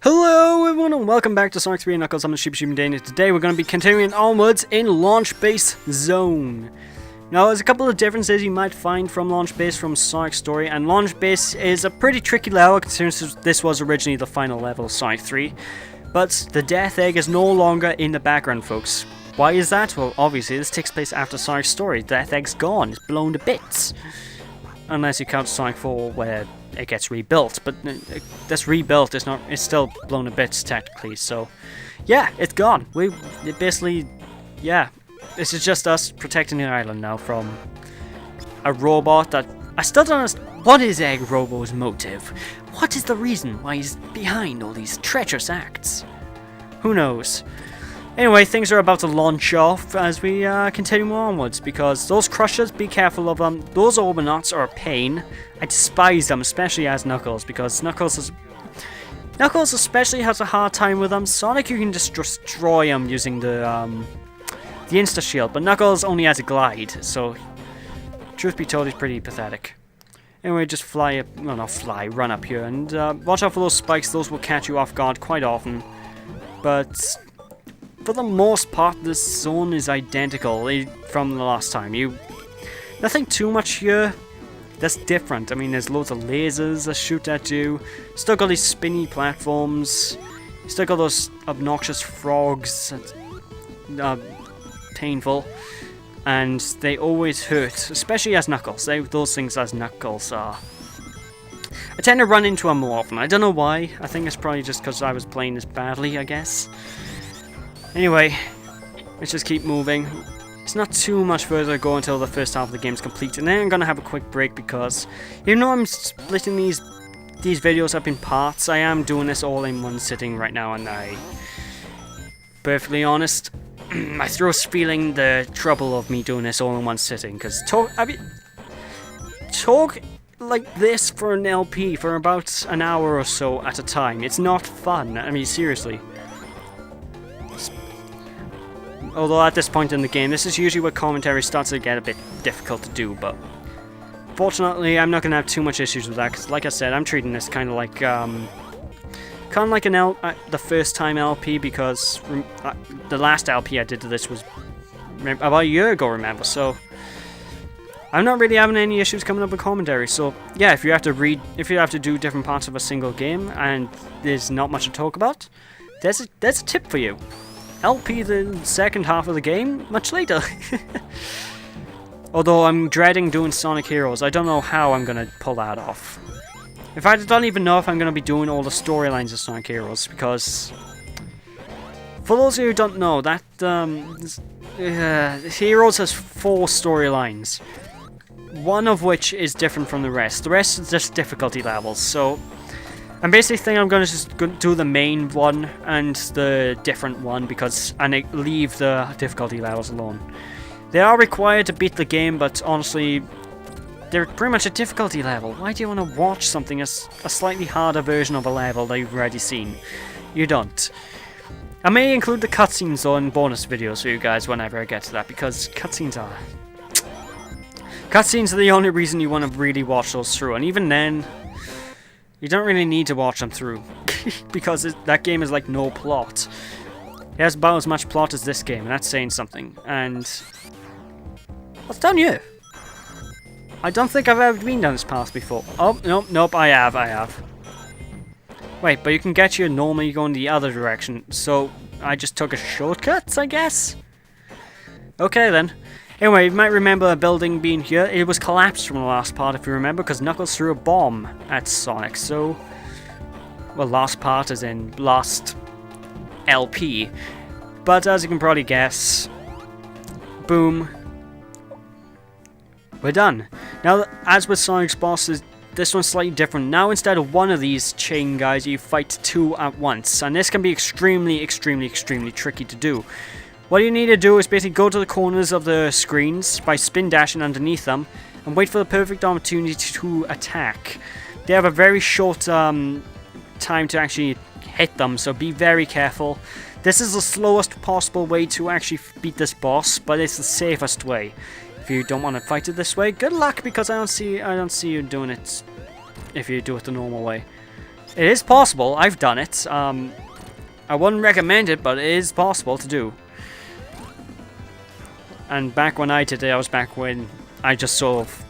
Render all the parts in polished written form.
Hello everyone and welcome back to Sonic 3&Knuckles. I'm the SheepNDane and today we're going to be continuing onwards in Launch Base Zone. Now there's a couple of differences you might find from Launch Base from Sonic Story, and Launch Base is a pretty tricky level considering this was originally the final level of Sonic 3. But the Death Egg is no longer in the background, folks. Why is that? Well, obviously this takes place after Sonic Story. Death Egg's gone, it's blown to bits. Unless you count Sonic 4 where it gets rebuilt, but this rebuilt is not, it's still blown to bits technically, so yeah, it's gone. It basically, yeah, this is just us protecting the island now from a robot that I still don't understand. What is Egg Robo's motive? What is the reason why he's behind all these treacherous acts? Who knows? Anyway, things are about to launch off as we continue onwards, because those crushers, be careful of them. Those Orbinauts are a pain. I despise them, especially as Knuckles, because Knuckles especially has a hard time with them. Sonic, you can just destroy him using the Insta Shield, but Knuckles only has a glide, so truth be told, he's pretty pathetic. Anyway, just fly up, well not fly, run up here, and watch out for those spikes. Those will catch you off guard quite often, but for the most part, this zone is identical from the last time. Nothing too much here that's different. I mean, there's loads of lasers that shoot at you. Still got these spinny platforms. Still got those obnoxious frogs. That's painful. And they always hurt, especially as Knuckles. Those things as Knuckles are. I tend to run into them more often. I don't know why. I think it's probably just because I was playing this badly, I guess. Anyway, let's just keep moving. It's not too much further to go until the first half of the game is complete, and then I'm gonna have a quick break because even though I'm splitting these videos up in parts, I am doing this all in one sitting right now, and perfectly honest, my throat's feeling the trouble of me doing this all in one sitting, because talk like this for an LP for about an hour or so at a time. It's not fun. I mean, seriously. Although at this point in the game, this is usually where commentary starts to get a bit difficult to do, but fortunately I'm not going to have too much issues with that, because like I said, I'm treating this kind of like the first time LP, because the last LP I did to this was about a year ago, remember, so I'm not really having any issues coming up with commentary. So yeah, if you have to do different parts of a single game and there's not much to talk about, there's a tip for you. LP the second half of the game much later. Although I'm dreading doing Sonic Heroes. I don't know how I'm gonna pull that off. In fact, I don't even know if I'm gonna be doing all the storylines of Sonic Heroes, because for those of you who don't know, that Heroes has 4 storylines. One of which is different from the rest. The rest is just difficulty levels, so I'm basically thinking I'm going to just do the main one and the different one, and leave the difficulty levels alone. They are required to beat the game, but honestly, they're pretty much a difficulty level. Why do you want to watch something as a slightly harder version of a level that you've already seen? You don't. I may include the cutscenes on bonus videos for you guys whenever I get to that, because cutscenes are the only reason you want to really watch those through, and even then, you don't really need to watch them through, because that game is like no plot. It has about as much plot as this game, and that's saying something. And what's down here? I don't think I've ever been down this path before. Oh, nope, I have. Wait, but you can get here normally going the other direction, so I just took a shortcut, I guess? Okay then. Anyway, you might remember a building being here. It was collapsed from the last part, if you remember, because Knuckles threw a bomb at Sonic. So, well, last part as in last LP. But as you can probably guess, boom, we're done. Now, as with Sonic's bosses, this one's slightly different. Now, instead of one of these chain guys, you fight 2 at once. And this can be extremely tricky to do. What you need to do is basically go to the corners of the screens by spin dashing underneath them and wait for the perfect opportunity to attack. They have a very short time to actually hit them, so be very careful. This is the slowest possible way to actually beat this boss, but it's the safest way. If you don't want to fight it this way, good luck, because I don't see you doing it if you do it the normal way. It is possible. I've done it. I wouldn't recommend it, but it is possible to do. And back when I did it, I was back when I just sort of...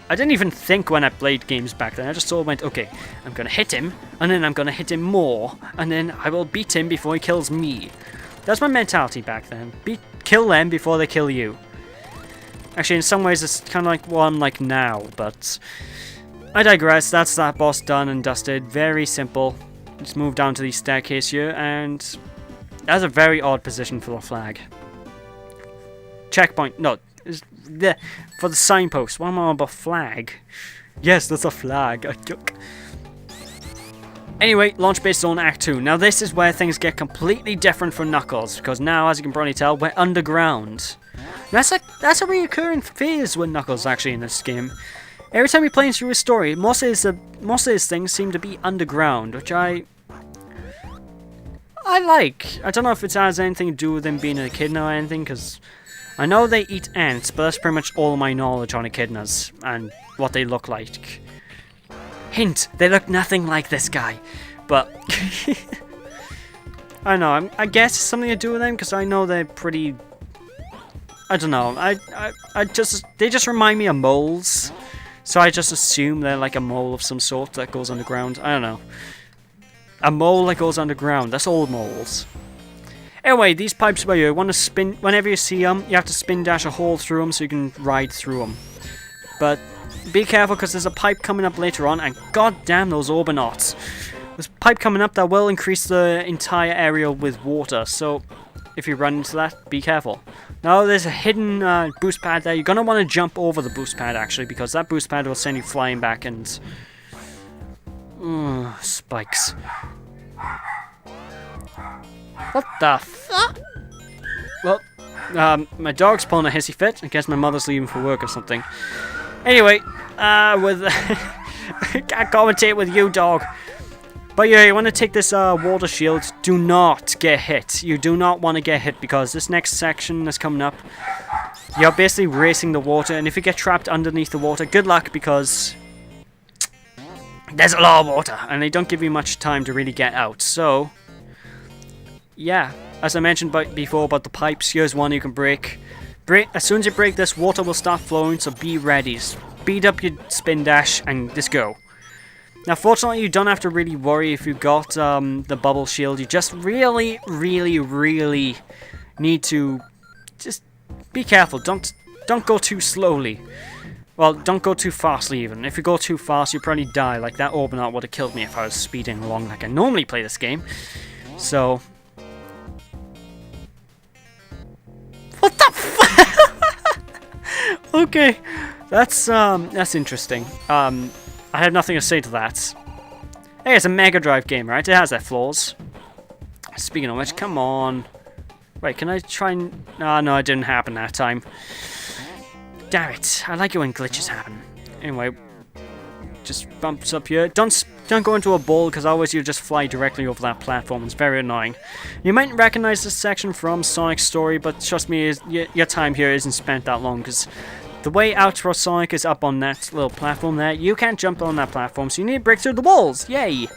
I didn't even think when I played games back then. I just sort of went, okay, I'm going to hit him, and then I'm going to hit him more, and then I will beat him before he kills me. That's my mentality back then. Kill them before they kill you. Actually, in some ways, it's kind of like what I'm like now, but... I digress. That's that boss done and dusted. Very simple. Just move down to the staircase here, and... That's a very odd position for the flag. Checkpoint. No. For the signpost. What am I on about flag? Yes, that's a flag. A joke. Anyway, Launch Base Zone Act 2. Now this is where things get completely different from Knuckles, because now, as you can probably tell, we're underground. That's a reoccurring phase with Knuckles actually in this game. Every time you're playing through a story, most of his things seem to be underground, which I like. I don't know if it has anything to do with him being an echidna or anything, because I know they eat ants, but that's pretty much all my knowledge on echidnas and what they look like. Hint, they look nothing like this guy, but I don't know. I guess it's something to do with them because I know they're pretty. I don't know. They just remind me of moles, so I just assume they're like a mole of some sort that goes underground. I don't know. A mole that goes underground. That's all moles. Anyway, these pipes where you want to spin, whenever you see them, you have to spin dash a hole through them so you can ride through them. But be careful because there's a pipe coming up later on, and goddamn those Orbinauts. There's a pipe coming up that will increase the entire area with water, so if you run into that, be careful. Now there's a hidden boost pad there. You're going to want to jump over the boost pad actually, because that boost pad will send you flying back and... spikes. What the fuck? Well, my dog's pulling a hissy fit. I guess my mother's leaving for work or something. Anyway, I can't commentate with you, dog. But yeah, you want to take this water shield. Do not get hit. You do not want to get hit because this next section that's coming up, you're basically racing the water. And if you get trapped underneath the water, good luck because there's a lot of water. And they don't give you much time to really get out. So... yeah, as I mentioned before about the pipes, here's one you can break. As soon as you break this, water will start flowing, so be ready. Speed up your spin dash and just go. Now, fortunately, you don't have to really worry if you've got the bubble shield. You just really, really, really need to just be careful. Don't go too slowly. Well, don't go too fastly even. If you go too fast, you'll probably die. Like that Orbinaut would have killed me if I was speeding along like I normally play this game. So... what the f- okay, that's interesting. I have nothing to say to that. Hey, it's a Megadrive game, right? It has their flaws. Speaking of which, come on. Wait, can I try and... oh, no, it didn't happen that time. Damn it. I like it when glitches happen. Anyway, just bumps up here. Don't go into a ball, because otherwise you'll just fly directly over that platform. It's very annoying. You might recognize this section from Sonic's story, but trust me, your time here isn't spent that long, because the way out for Sonic is up on that little platform there. You can't jump on that platform, so you need to break through the walls. Yay! You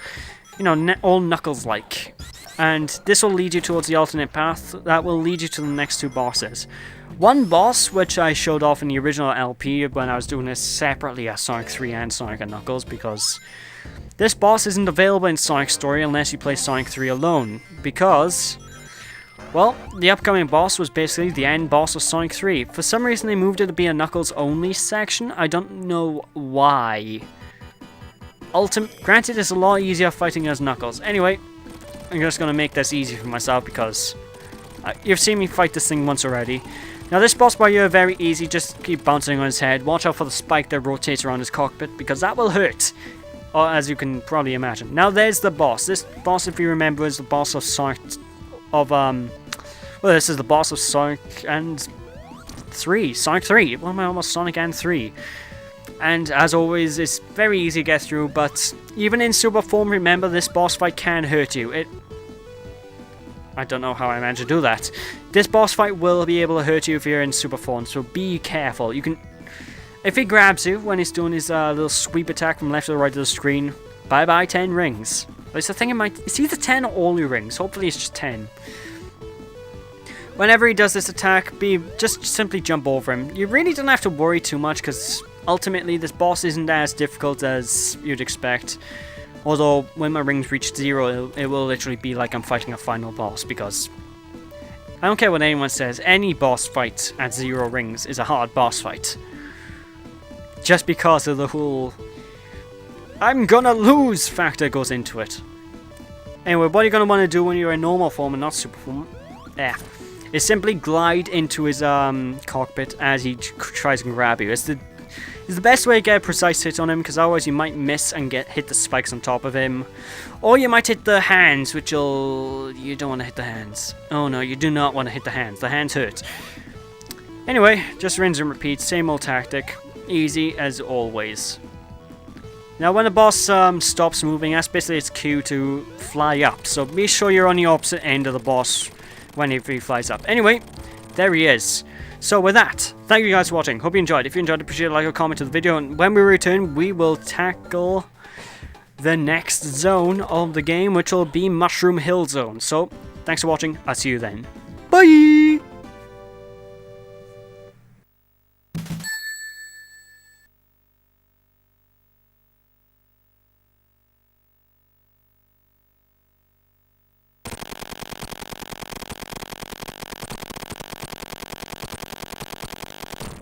know, all Knuckles-like. And this will lead you towards the alternate path that will lead you to the next two bosses. One boss, which I showed off in the original LP when I was doing this separately as Sonic 3 and Sonic and Knuckles, because this boss isn't available in Sonic's story unless you play Sonic 3 alone, because, well, the upcoming boss was basically the end boss of Sonic 3. For some reason they moved it to be a Knuckles-only section. I don't know why. Granted, it's a lot easier fighting as Knuckles. Anyway, I'm just going to make this easy for myself because you've seen me fight this thing once already. Now this boss by here very easy, just keep bouncing on his head. Watch out for the spike that rotates around his cockpit because that will hurt. As you can probably imagine. Now there's the boss. This boss, if you remember, is the boss of Sonic well, this is the boss of Sonic and 3. Sonic 3. What am I almost Sonic and 3? And as always, it's very easy to get through, but even in super form, remember this boss fight can hurt you. I don't know how I managed to do that. This boss fight will be able to hurt you if you're in super form, so be careful. You can, if he grabs you when he's doing his little sweep attack from left to the right of the screen, Bye bye 10 rings. It's I think it's either 10 or all your rings. Hopefully it's just 10. Whenever he does this attack, just simply jump over him. You really don't have to worry too much because ultimately this boss isn't as difficult as you'd expect. Although when my rings reach 0, it will literally be like I'm fighting a final boss, because I don't care what anyone says, any boss fight at 0 rings is a hard boss fight. Just because of the whole I'm gonna lose factor goes into it. Anyway, what you're gonna want to do when you're in normal form and not super form is simply glide into his cockpit as he tries to grab you. It's the best way to get a precise hit on him, because otherwise you might miss and hit the spikes on top of him. Or you might hit the hands, which you don't want to hit the hands. Oh no, you do not want to hit the hands. The hands hurt. Anyway, just rinse and repeat, same old tactic. Easy as always. Now when the boss stops moving, that's basically its cue to fly up. So be sure you're on the opposite end of the boss whenever he flies up. Anyway, there he is. So with that, thank you guys for watching. Hope you enjoyed. If you enjoyed, appreciate a like or comment to the video. And when we return, we will tackle the next zone of the game, which will be Mushroom Hill Zone. So thanks for watching. I'll see you then. Bye!